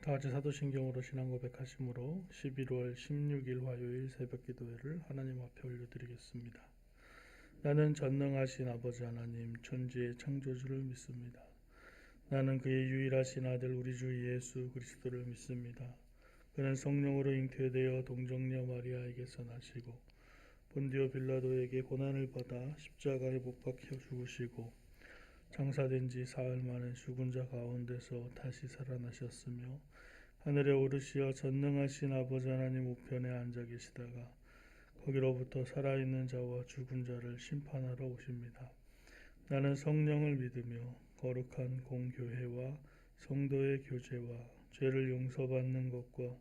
다같이 사도신경으로 신앙 고백하심으로 11월 16일 화요일 새벽 기도회를 하나님 앞에 올려드리겠습니다. 나는 전능하신 아버지 하나님 천지의 창조주를 믿습니다. 나는 그의 유일하신 아들 우리 주 예수 그리스도를 믿습니다. 그는 성령으로 잉태되어 동정녀 마리아에게서 나시고 본디오 빌라도에게 고난을 받아 십자가에 못 박혀 죽으시고 장사된 지 사흘 만에 죽은 자 가운데서 다시 살아나셨으며 하늘에 오르시어 전능하신 아버지 하나님 우편에 앉아 계시다가 거기로부터 살아있는 자와 죽은 자를 심판하러 오십니다. 나는 성령을 믿으며 거룩한 공교회와 성도의 교제와 죄를 용서받는 것과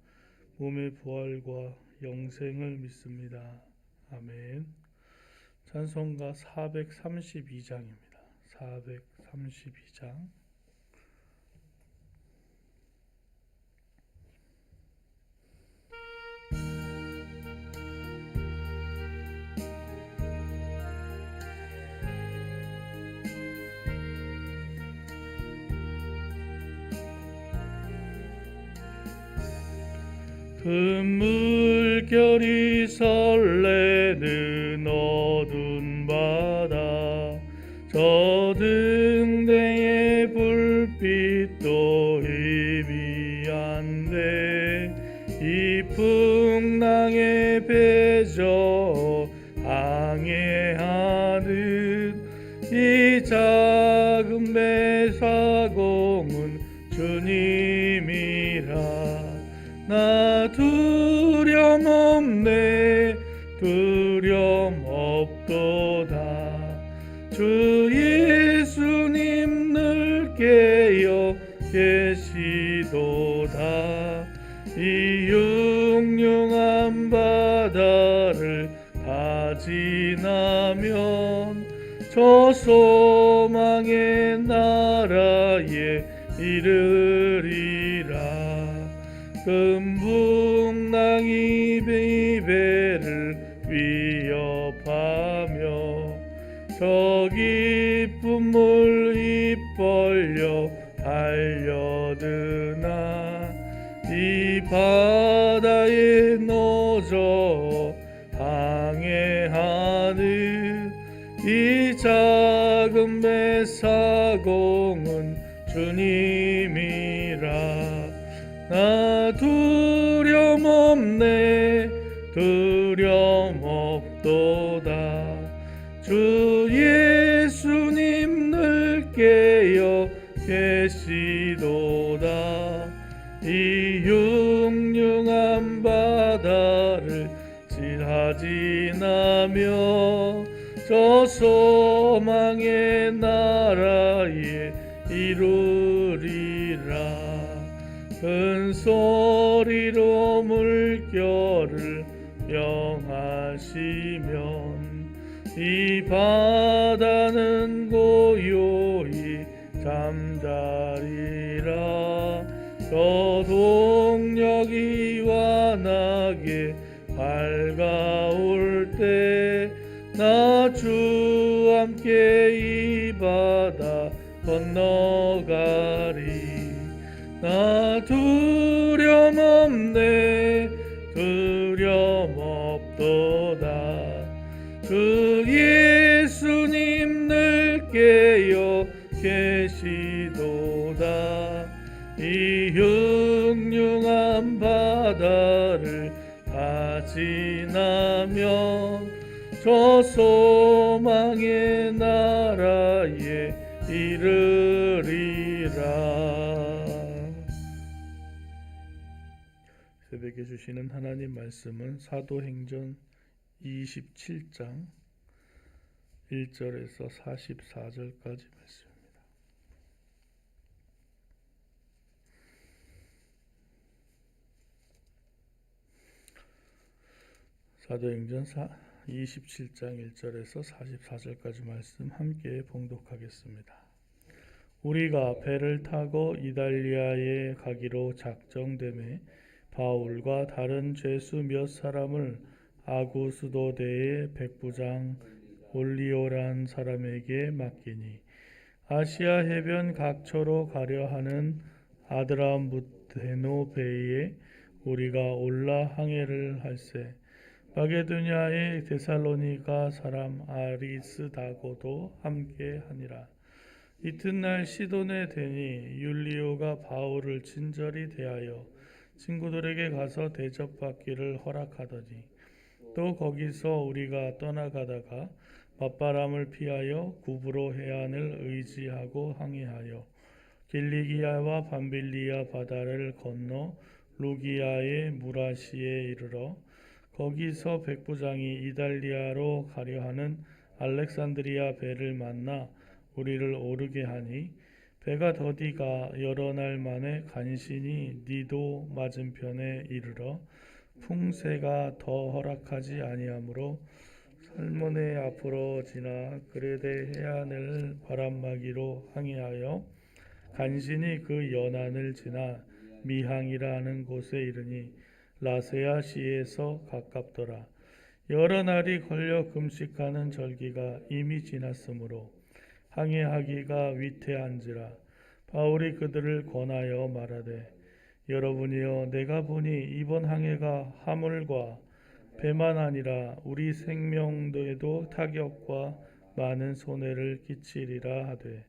몸의 부활과 영생을 믿습니다. 아멘. 찬송가 432장입니다. 432장. 금물결이 설레는 어두운 바다 저 등대의 불빛도 희미한데 이 풍랑에 배저 항해하는 이 작은 배 사공은 주님이라 나 두려움 없네 두려움 없도다 주 예수님 늘 깨어 계시도다 이 흉흉한 바다를 다 지나면 저 소망의 나라에 이르리라 큰 풍랑이 배를 위협하며 저 깊은 물 입벌려 달려드나 이 바다에 노져 항해하는 이 작은 배 사공은 주님이라 나 두려움 없네 두려움 없도다 주 예수님 늘 깨어 계시도다 이 흉흉한 바다를 지나며 저 소망의 나라에 이루리라 큰 소리로 물결을 명하시면 이 바다는 고요히 잠자리라 저 동력이 환하게 밝아올 때 나 주와 함께 이 바다 건너가리 나 두려움 없네 두려움 없도다 주 예수님 늘 깨어 계시도다 이 흉흉한 바다를 다 지나면 저 소망의 나라에 이르리라. 새벽에 주시는 하나님 말씀은 사도행전 27장 1절에서 44절까지 말씀입니다. 사도행전 27장 1절에서 44절까지 말씀 함께 봉독하겠습니다. 우리가 배를 타고 이달리아에 가기로 작정되매 바울과 다른 죄수 몇 사람을 아구 수도대의 백부장 올리오란 사람에게 맡기니 아시아 해변 각처로 가려 하는 아드라무트 데노베이에 우리가 올라 항해를 할세. 마게도냐의 데살로니가 사람 아리스다고도 함께 하니라. 이튿날 시돈에 대니 율리오가 바울을 친절히 대하여 친구들에게 가서 대접받기를 허락하더니 또 거기서 우리가 떠나가다가 맞바람을 피하여 구브로 해안을 의지하고 항해하여 길리기아와 밤빌리아 바다를 건너 루기아의 무라시에 이르러 거기서 백부장이 이달리아로 가려 하는 알렉산드리아 배를 만나 우리를 오르게 하니 배가 더디가 여러 날 만에 간신히 니도 맞은편에 이르러 풍세가 더 허락하지 아니하므로 살모네 앞으로 지나 그레데 해안을 바람막이로 항해하여 간신히 그 연안을 지나 미항이라 하는 곳에 이르니 라세아 시에서 가깝더라. 여러 날이 걸려 금식하는 절기가 이미 지났으므로 항해하기가 위태한지라. 바울이 그들을 권하여 말하되 여러분이여 내가 보니 이번 항해가 화물과 배만 아니라 우리 생명에도 타격과 많은 손해를 끼치리라 하되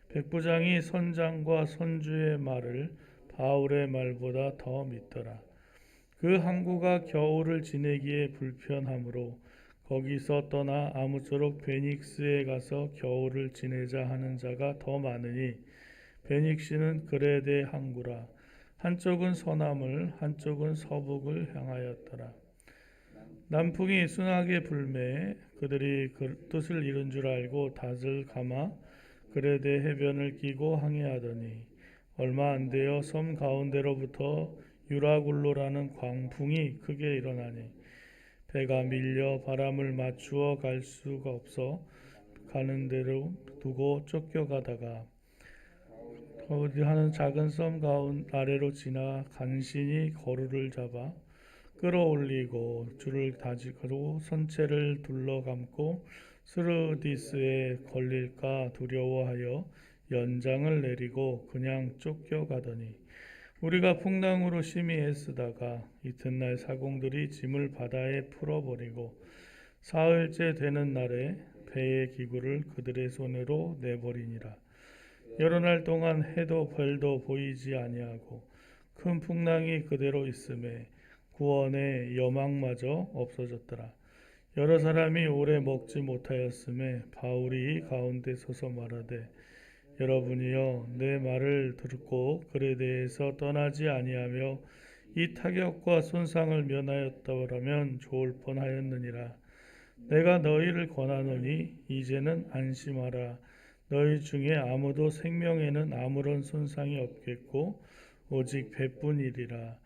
백부장이 선장과 선주의 말을 바울의 말보다 더 믿더라. 그 항구가 겨울을 지내기에 불편하므로 거기서 떠나 아무쪼록 베닉스에 가서 겨울을 지내자 하는 자가 더 많으니 베닉시는 그레데 항구라. 한쪽은 서남을 한쪽은 서북을 향하였더라. 남풍이 순하게 불매 그들이 그 뜻을 이룬 줄 알고 닷을 감아 그레데 해변을 끼고 항해하더니 얼마 안 되어 섬 가운데로부터 유라굴로라는 광풍이 크게 일어나니 배가 밀려 바람을 맞추어 갈 수가 없어 가는 대로 두고 쫓겨가다가 어디 하는 작은 섬 가운 아래로 지나 간신히 거루를 잡아 끌어올리고 줄을 다지고 선체를 둘러감고 스르디스에 걸릴까 두려워하여 연장을 내리고 그냥 쫓겨가더니 우리가 풍랑으로 심히 애쓰다가 이튿날 사공들이 짐을 바다에 풀어버리고 사흘째 되는 날에 배의 기구를 그들의 손으로 내버리니라. 여러 날 동안 해도 별도 보이지 아니하고 큰 풍랑이 그대로 있음에 구원의 여망마저 없어졌더라. 여러 사람이 오래 먹지 못하였음에 바울이 가운데 서서 말하되 여러분이여 내 말을 듣고 그레데에서 떠나지 아니하며 이 타격과 손상을 면하였더라면 좋을 뻔하였느니라. 내가 너희를 권하노니 이제는 안심하라. 너희 중에 아무도 생명에는 아무런 손상이 없겠고 오직 배뿐이리라.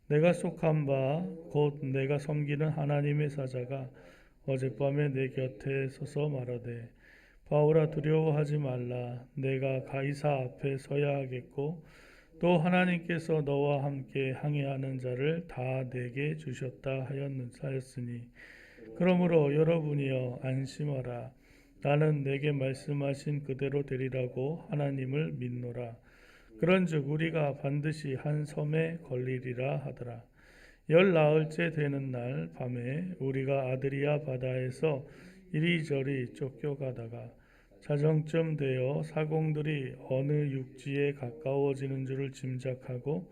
내가 속한 바 곧 내가 섬기는 하나님의 사자가 어젯밤에 내 곁에 서서 말하되 바울아 두려워하지 말라. 내가 가이사 앞에 서야 하겠고 또 하나님께서 너와 함께 항해하는 자를 다 내게 주셨다 하였으니 그러므로 여러분이여 안심하라. 나는 내게 말씀하신 그대로 되리라고 하나님을 믿노라. 그런즉 우리가 반드시 한 섬에 걸리리라 하더라. 열 나흘째 되는 날 밤에 우리가 아드리아 바다에서 이리저리 쫓겨가다가 자정쯤 되어 사공들이 어느 육지에 가까워지는 줄을 짐작하고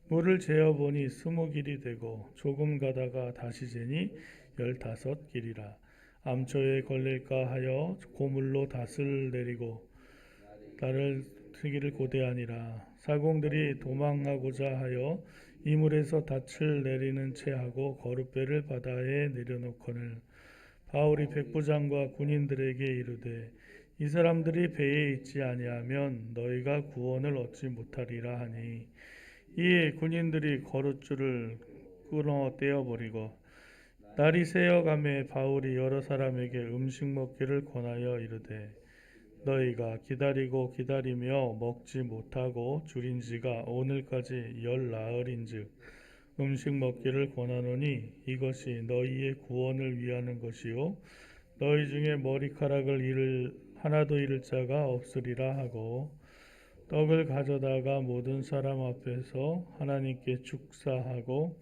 물을 재어보니 20길이 되고 조금 가다가 다시 재니 15길이라. 암초에 걸릴까 하여 고물로 닷을 내리고 나를 트기를 고대하니라. 사공들이 도망하고자 하여 이물에서 닻을 내리는 채 하고 거룻배를 바다에 내려놓거늘 바울이 백부장과 군인들에게 이르되 이 사람들이 배에 있지 아니하면 너희가 구원을 얻지 못하리라 하니 이에 군인들이 거룻줄을 끊어 떼어버리고 날이 새어가매 바울이 여러 사람에게 음식 먹기를 권하여 이르되 너희가 기다리고 기다리며 먹지 못하고 줄인 지가 오늘까지 열 나흘인즉 음식 먹기를 권하노니 이것이 너희의 구원을 위하는 것이요 너희 중에 머리카락을 하나도 잃을 자가 없으리라 하고 떡을 가져다가 모든 사람 앞에서 하나님께 축사하고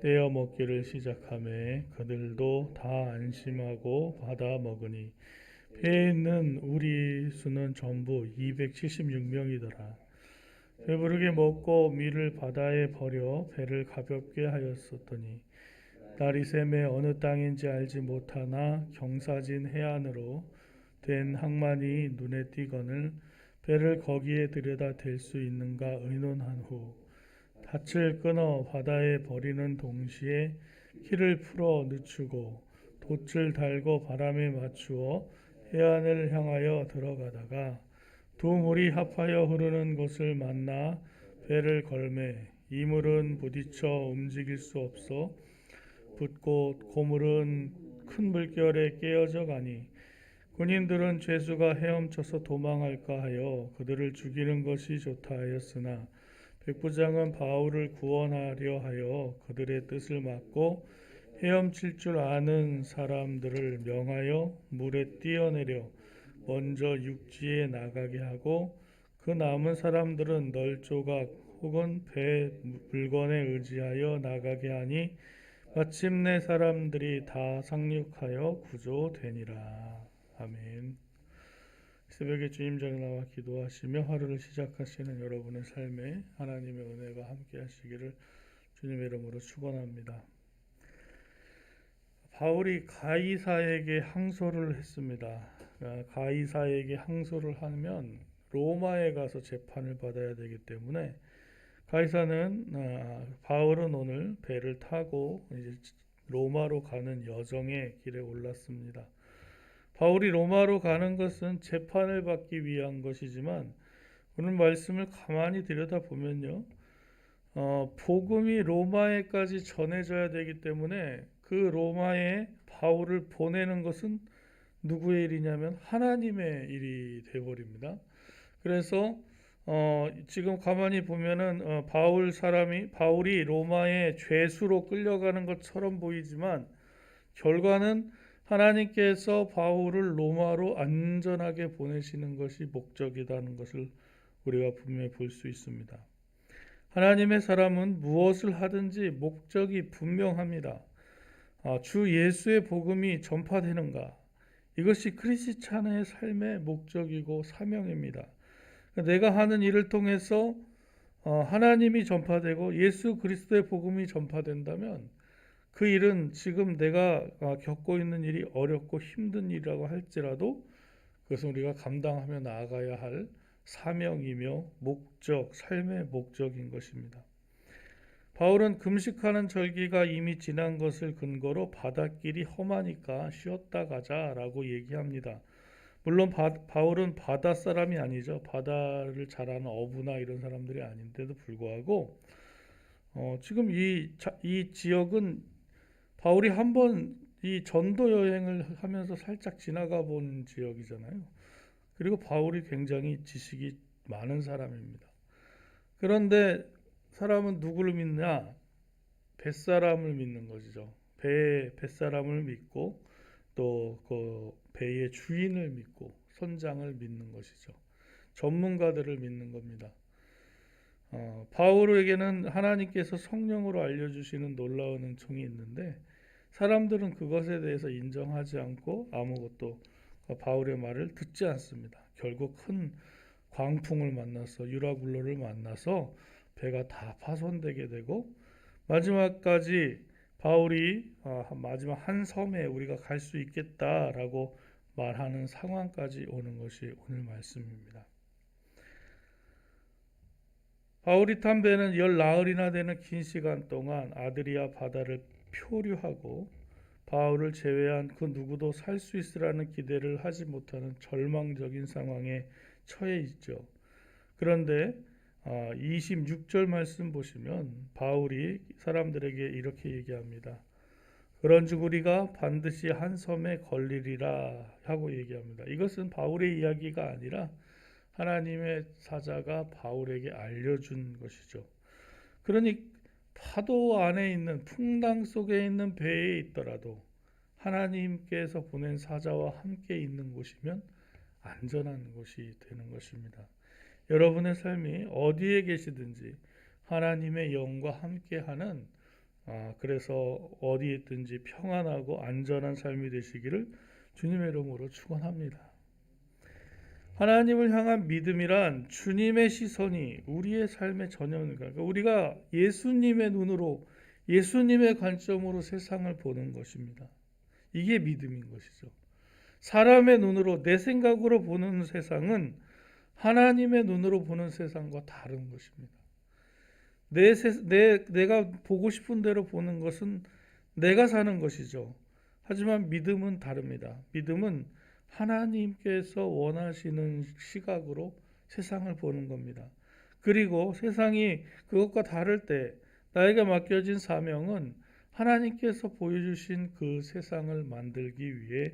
떼어 먹기를 시작하매 그들도 다 안심하고 받아 먹으니 배에 있는 우리 수는 전부 276명이더라. 배부르게 먹고 밀을 바다에 버려 배를 가볍게 하였었더니 날이 새매 어느 땅인지 알지 못하나 경사진 해안으로 된 항만이 눈에 띄거늘 배를 거기에 들여다 댈 수 있는가 의논한 후 닻을 끊어 바다에 버리는 동시에 키를 풀어 늦추고 돛을 달고 바람에 맞추어 해안을 향하여 들어가다가 두 물이 합하여 흐르는 곳을 만나 배를 걸매 이 물은 부딪혀 움직일 수 없어 붓고 고물은 큰 물결에 깨어져 가니 군인들은 죄수가 헤엄쳐서 도망할까 하여 그들을 죽이는 것이 좋다 하였으나 백부장은 바울을 구원하려 하여 그들의 뜻을 막고 헤엄칠 줄 아는 사람들을 명하여 물에 뛰어내려 먼저 육지에 나가게 하고 그 남은 사람들은 널조각 혹은 배 물건에 의지하여 나가게 하니 마침내 사람들이 다 상륙하여 구조되니라. 아멘. 새벽에 주님 전에 나와 기도하시며 하루를 시작하시는 여러분의 삶에 하나님의 은혜가 함께 하시기를 주님의 이름으로 축원합니다. 바울이 가이사에게 항소를 했습니다. 가이사에게 항소를 하면 로마에 가서 재판을 받아야 되기 때문에 바울은 오늘 배를 타고 이제 로마로 가는 여정의 길에 올랐습니다. 바울이 로마로 가는 것은 재판을 받기 위한 것이지만 오늘 말씀을 가만히 들여다보면요, 복음이 로마에까지 전해져야 되기 때문에 그 로마에 바울을 보내는 것은 누구의 일이냐면 하나님의 일이 되어버립니다. 그래서 지금 가만히 보면은 바울이 로마의 죄수로 끌려가는 것처럼 보이지만 결과는 하나님께서 바울을 로마로 안전하게 보내시는 것이 목적이라는 것을 우리가 분명히 볼 수 있습니다. 하나님의 사람은 무엇을 하든지 목적이 분명합니다. 주 예수의 복음이 전파되는가? 이것이 크리스찬의 삶의 목적이고 사명입니다. 내가 하는 일을 통해서 하나님이 전파되고 예수 그리스도의 복음이 전파된다면 그 일은 지금 내가 겪고 있는 일이 어렵고 힘든 일이라고 할지라도 그것은 우리가 감당하며 나아가야 할 사명이며 목적, 삶의 목적인 것입니다. 바울은 금식하는 절기가 이미 지난 것을 근거로 바닷길이 험하니까 쉬었다 가자라고 얘기합니다. 물론 바울은 바다 사람이 아니죠. 바다를 잘 아는 어부나 이런 사람들이 아닌데도 불구하고 지금 이 지역은 바울이 한번 이 전도 여행을 하면서 살짝 지나가 본 지역이잖아요. 그리고 바울이 굉장히 지식이 많은 사람입니다. 그런데 사람은 누구를 믿냐? 뱃사람을 믿는 것이죠. 뱃사람을 믿고 또 그 배의 주인을 믿고 선장을 믿는 것이죠. 전문가들을 믿는 겁니다. 바울에게는 하나님께서 성령으로 알려주시는 놀라운 은총이 있는데 사람들은 그것에 대해서 인정하지 않고 아무것도 바울의 말을 듣지 않습니다. 결국 큰 광풍을 만나서 유라굴로를 만나서 배가 다 파손되게 되고 마지막까지 바울이 마지막 한 섬에 우리가 갈 수 있겠다라고 말하는 상황까지 오는 것이 오늘 말씀입니다. 바울이 탄 배는 열 나흘이나 되는 긴 시간 동안 아드리아 바다를 표류하고 바울을 제외한 그 누구도 살 수 있으라는 기대를 하지 못하는 절망적인 상황에 처해 있죠. 그런데 26절 말씀 보시면 바울이 사람들에게 이렇게 얘기합니다. 그런즉 우리가 반드시 한 섬에 걸리리라 하고 얘기합니다. 이것은 바울의 이야기가 아니라 하나님의 사자가 바울에게 알려준 것이죠. 그러니 파도 안에 있는 풍랑 속에 있는 배에 있더라도 하나님께서 보낸 사자와 함께 있는 곳이면 안전한 곳이 되는 것입니다. 여러분의 삶이 어디에 계시든지 하나님의 영과 함께하는 그래서 어디에 있든지 평안하고 안전한 삶이 되시기를 주님의 이름으로 축원합니다. 하나님을 향한 믿음이란 주님의 시선이 우리의 삶의 전형인 거예요. 그러니까 우리가 예수님의 눈으로 예수님의 관점으로 세상을 보는 것입니다. 이게 믿음인 것이죠. 사람의 눈으로 내 생각으로 보는 세상은 하나님의 눈으로 보는 세상과 다른 것입니다. 내가 보고 싶은 대로 보는 것은 내가 사는 것이죠. 하지만 믿음은 다릅니다. 믿음은 하나님께서 원하시는 시각으로 세상을 보는 겁니다. 그리고 세상이 그것과 다를 때 나에게 맡겨진 사명은 하나님께서 보여주신 그 세상을 만들기 위해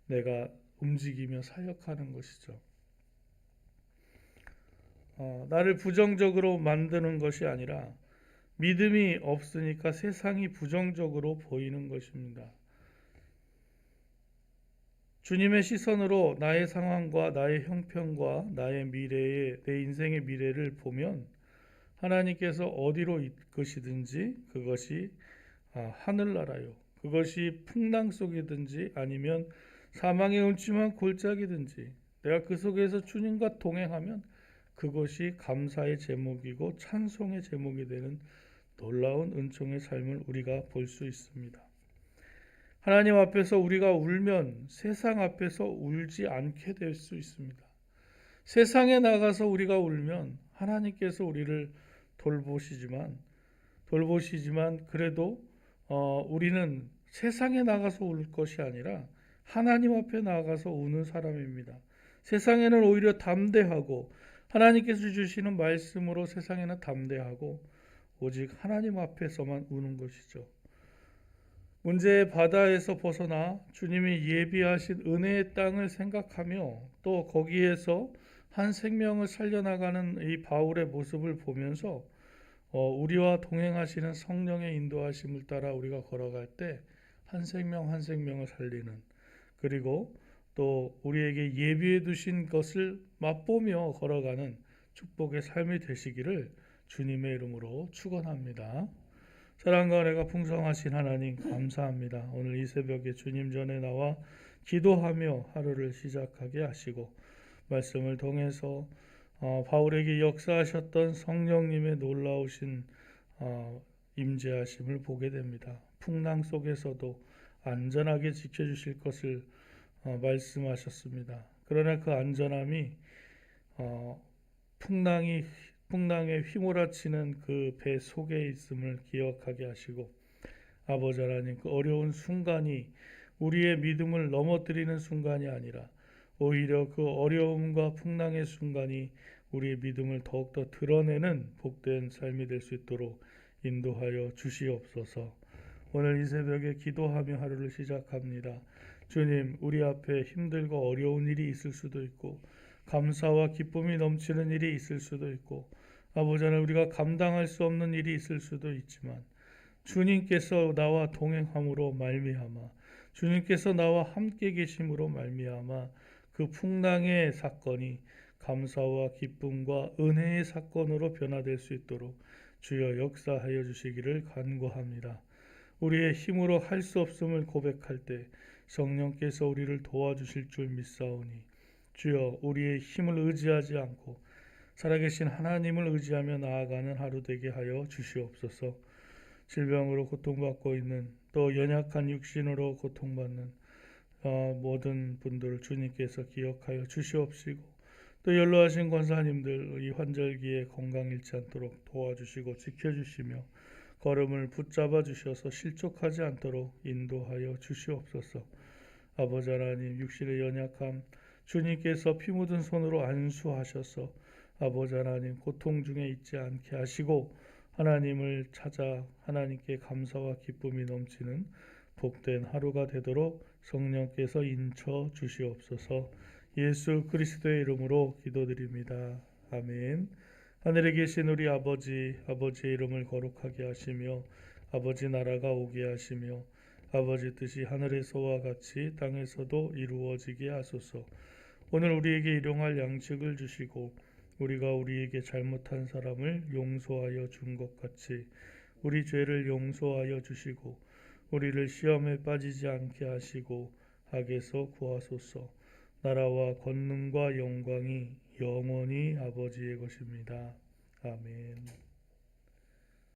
내가 움직이며 사역하는 것이죠. 나를 부정적으로 만드는 것이 아니라 믿음이 없으니까 세상이 부정적으로 보이는 것입니다. 주님의 시선으로 나의 상황과 나의 형편과 나의 미래의 내 인생의 미래를 보면 하나님께서 어디로 이끄시든지 그것이 하늘나라요. 그것이 풍랑 속이든지 아니면 사망의 음침한 골짜기든지 내가 그 속에서 주님과 동행하면 그것이 감사의 제목이고 찬송의 제목이 되는 놀라운 은총의 삶을 우리가 볼 수 있습니다. 하나님 앞에서 우리가 울면 세상 앞에서 울지 않게 될 수 있습니다. 세상에 나가서 우리가 울면 하나님께서 우리를 돌보시지만 그래도 우리는 세상에 나가서 울 것이 아니라 하나님 앞에 나가서 우는 사람입니다. 세상에는 오히려 담대하고 하나님께서 주시는 말씀으로 세상에는 담대하고 오직 하나님 앞에서만 우는 것이죠. 문제의 바다에서 벗어나 주님이 예비하신 은혜의 땅을 생각하며 또 거기에서 한 생명을 살려나가는 이 바울의 모습을 보면서 우리와 동행하시는 성령의 인도하심을 따라 우리가 걸어갈 때 한 생명 한 생명을 살리는 그리고 또 우리에게 예비해 두신 것을 맛보며 걸어가는 축복의 삶이 되시기를 주님의 이름으로 축원합니다. 사랑과 은혜가 풍성하신 하나님 감사합니다. 오늘 이 새벽에 주님 전에 나와 기도하며 하루를 시작하게 하시고 말씀을 통해서 바울에게 역사하셨던 성령님의 놀라우신 임재하심을 보게 됩니다. 풍랑 속에서도 안전하게 지켜주실 것을 말씀하셨습니다. 그러나 그 안전함이 풍랑에 휘몰아치는 그 배 속에 있음을 기억하게 하시고 아버지 하나님 그 어려운 순간이 우리의 믿음을 넘어뜨리는 순간이 아니라 오히려 그 어려움과 풍랑의 순간이 우리의 믿음을 더욱더 드러내는 복된 삶이 될 수 있도록 인도하여 주시옵소서. 오늘 이 새벽에 기도하며 하루를 시작합니다. 주님, 우리 앞에 힘들고 어려운 일이 있을 수도 있고 감사와 기쁨이 넘치는 일이 있을 수도 있고 아버지 하나님 우리가 감당할 수 없는 일이 있을 수도 있지만 주님께서 나와 동행함으로 말미암아 주님께서 나와 함께 계심으로 말미암아 그 풍랑의 사건이 감사와 기쁨과 은혜의 사건으로 변화될 수 있도록 주여 역사하여 주시기를 간구합니다. 우리의 힘으로 할 수 없음을 고백할 때 성령께서 우리를 도와주실 줄 믿사오니 주여 우리의 힘을 의지하지 않고 살아계신 하나님을 의지하며 나아가는 하루 되게 하여 주시옵소서. 질병으로 고통받고 있는 또 연약한 육신으로 고통받는 모든 분들을 주님께서 기억하여 주시옵시고 또 연로하신 권사님들 이 환절기에 건강 잃지 않도록 도와주시고 지켜주시며 걸음을 붙잡아 주셔서 실족하지 않도록 인도하여 주시옵소서. 아버지 하나님 육신의 연약함 주님께서 피 묻은 손으로 안수하셔서 아버지 하나님 고통 중에 있지 않게 하시고 하나님을 찾아 하나님께 감사와 기쁨이 넘치는 복된 하루가 되도록 성령께서 인쳐 주시옵소서. 예수 그리스도의 이름으로 기도드립니다. 아멘. 하늘에 계신 우리 아버지의 이름을 거룩하게 하시며 아버지 나라가 오게 하시며 아버지 뜻이 하늘에서와 같이 땅에서도 이루어지게 하소서. 오늘 우리에게 일용할 양식을 주시고 우리가 우리에게 잘못한 사람을 용서하여 준 것 같이 우리 죄를 용서하여 주시고 우리를 시험에 빠지지 않게 하시고 악에서 구하소서. 나라와 권능과 영광이 영원히 아버지의 것입니다. 아멘.